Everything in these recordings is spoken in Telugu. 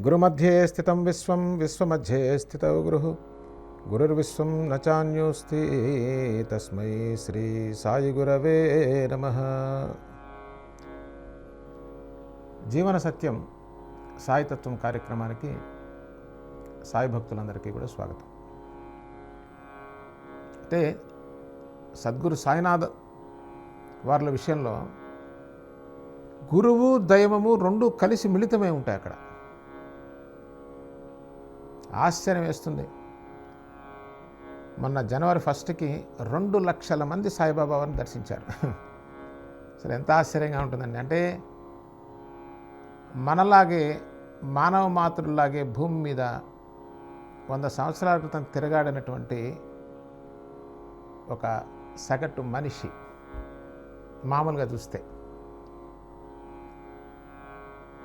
గురుమధ్యే స్థితం విశ్వం విశ్వమధ్యే స్థితౌ గురుర్విశ్వం న చాన్యోస్తి తస్మై శ్రీ సాయి గురవే నమః. జీవన సత్యం సాయితత్వం కార్యక్రమానికి సాయి భక్తులందరికీ కూడా స్వాగతం. అంటే సద్గురు సాయినాథ్ వార్ల విషయంలో గురువు దైవము రెండు కలిసి మిళితమై ఉంటాయి. అక్కడ ఆశ్చర్యం వేస్తుంది. మొన్న జనవరి 1కి 2 లక్షల మంది సాయిబాబా వారిని దర్శించారు. అసలు ఎంత ఆశ్చర్యంగా ఉంటుందండి. అంటే మనలాగే మానవ మాతృలాగే భూమి మీద 100 సంవత్సరాల క్రితం తిరగాడినటువంటి ఒక సగటు మనిషి మామూలుగా చూస్తే,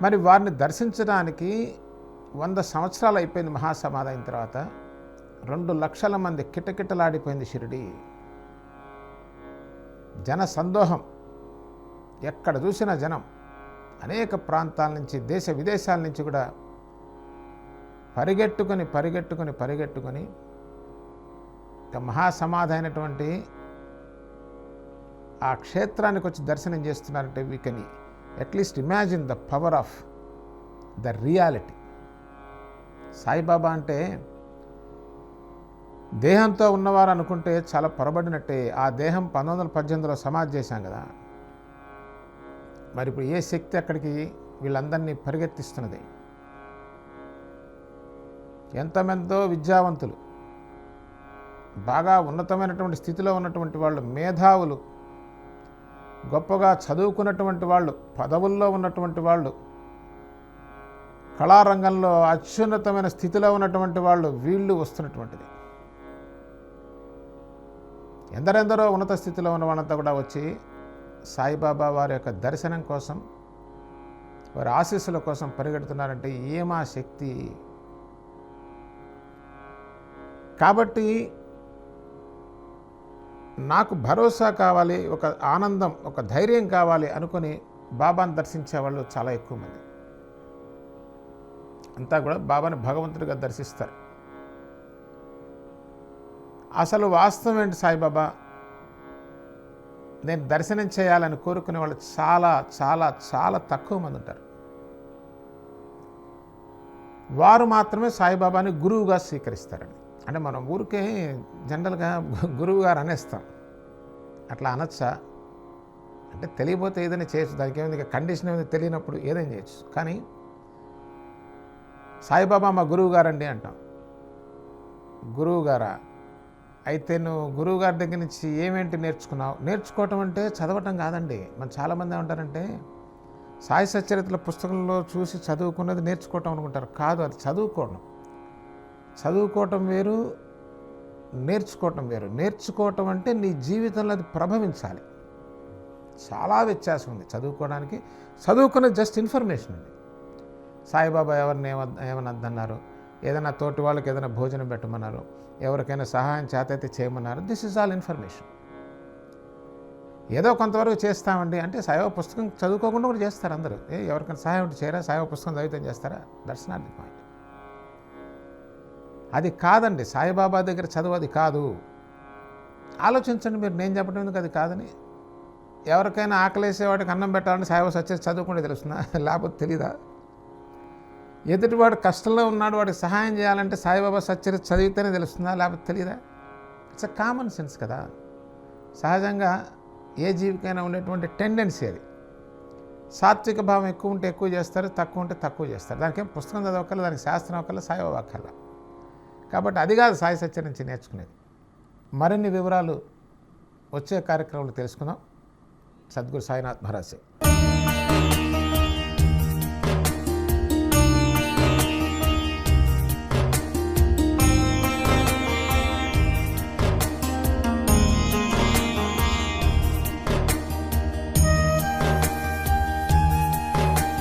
మరి వారిని దర్శించడానికి 100 సంవత్సరాలు అయిపోయింది. మహాసమాధి అయిన తర్వాత 2 లక్షల మంది కిటకిటలాడిపోయింది షిరిడి. జన సందోహం, ఎక్కడ చూసినా జనం. అనేక ప్రాంతాల నుంచి, దేశ విదేశాల నుంచి కూడా పరిగెట్టుకొని మహాసమాధి అయినటువంటి ఆ క్షేత్రానికి వచ్చి దర్శనం చేస్తున్నారంటే we can at least imagine the power of the reality. Saibaba అంటే దేహంతో ఉన్నవారు అనుకుంటే చాలా పొరబడినట్టే. ఆ దేహం 1918లో సమాధి చేశాం కదా. మరి ఇప్పుడు ఏ శక్తి అక్కడికి వీళ్ళందరినీ పరిగెత్తిస్తున్నది? ఎంతమందో విద్యావంతులు, బాగా ఉన్నతమైనటువంటి స్థితిలో ఉన్నటువంటి వాళ్ళు, మేధావులు, గొప్పగా చదువుకున్నటువంటి వాళ్ళు, పదవుల్లో ఉన్నటువంటి వాళ్ళు, కళారంగంలో అత్యున్నతమైన స్థితిలో ఉన్నటువంటి వాళ్ళు, వీళ్ళు వస్తున్నటువంటిది. ఎందరెందరో ఉన్నత స్థితిలో ఉన్న వాళ్ళంతా కూడా వచ్చి సాయిబాబా వారి యొక్క దర్శనం కోసం, వారి ఆశీస్సుల కోసం పరిగెడుతున్నారంటే ఏమా శక్తి! కాబట్టి నాకు భరోసా కావాలి, ఒక ఆనందం, ఒక ధైర్యం కావాలి అనుకుని బాబాను దర్శించే వాళ్ళు చాలా ఎక్కువ మంది. అంతా కూడా బాబాని భగవంతుడిగా దర్శిస్తారు. అసలు వాస్తవం ఏంటి? సాయిబాబా నేను దర్శనం చేయాలని కోరుకునే వాళ్ళు చాలా చాలా చాలా తక్కువ మంది ఉంటారు. వారు మాత్రమే సాయిబాబాని గురువుగా స్వీకరిస్తారండి. అంటే మనం ఊరికే జనరల్గా గురువు గారు అనేస్తాం. అట్లా అనొచ్చా అంటే తెలియపోతే ఏదైనా చేయొచ్చు, దానికి ఏమైంది కండిషన్ ఏమైంది, తెలియనప్పుడు ఏదైనా చేయొచ్చు. కానీ సాయిబాబా మా గురువు గారండి అంటాం. గురువు గారా? అయితే నువ్వు గురువు గారి దగ్గర నుంచి ఏమేంటి నేర్చుకున్నావు? నేర్చుకోవటం అంటే చదవటం కాదండి. మనం చాలామంది ఏమంటారంటే సాయి సచ్చరిత్రల పుస్తకంలో చూసి చదువుకున్నది నేర్చుకోవటం అనుకుంటారు. కాదు, అది చదువుకోవటం వేరు, నేర్చుకోవటం వేరు. నేర్చుకోవటం అంటే నీ జీవితంలో అది ప్రభవించాలి. చాలా వ్యత్యాసం ఉంది చదువుకోవడానికి. చదువుకున్నది జస్ట్ ఇన్ఫర్మేషన్ అండి. సాయిబాబా ఎవరిని ఏమనద్దన్నారు, ఏదైనా తోటి వాళ్ళకి ఏదైనా భోజనం పెట్టమన్నారు, ఎవరికైనా సహాయం చేతైతే చేయమన్నారు. This is all information. ఏదో కొంతవరకు చేస్తామండి అంటే సాయిబాబా పుస్తకం చదువుకోకుండా కూడా చేస్తారు అందరూ. ఎవరికైనా సహాయం ఉంటే చేయరా? సాయిబాబా పుస్తకం చదివితే చేస్తారా? That's not the point. అది కాదండి. సాయిబాబా దగ్గర చదువు అది కాదు. ఆలోచించండి మీరు, నేను చెప్పడం ఎందుకు అది కాదని. ఎవరికైనా ఆకలేసేవాడికి అన్నం పెట్టాలని సాయిబాబా సచ్చేసి చదువుకుంటే తెలుస్తుందా? లేకపోతే తెలీదా? ఎదుటివాడు కష్టంలో ఉన్నాడు, వాడికి సహాయం చేయాలంటే సాయిబాబా సచ్చరిత్ర చదివితేనే తెలుస్తుందా? లేకపోతే తెలీదా? ఇట్స్ అ కామన్ సెన్స్ కదా. సహజంగా ఏ జీవికైనా ఉండేటువంటి టెండెన్సీ అది. సాత్విక భావం ఎక్కువ ఉంటే ఎక్కువ చేస్తారు, తక్కువ ఉంటే తక్కువ చేస్తారు. దానికేం పుస్తకం చదవక్కర్లేదు, దానికి శాస్త్రం అక్కర్లేదు, సాయిబాబా అక్కర్లా. కాబట్టి అది కాదు సాయి సత్యం నుంచి నేర్చుకునేది. మరిన్ని వివరాలు వచ్చే కార్యక్రమాలు తెలుసుకుందాం. సద్గురు సాయినాథ్ మహారాజ్.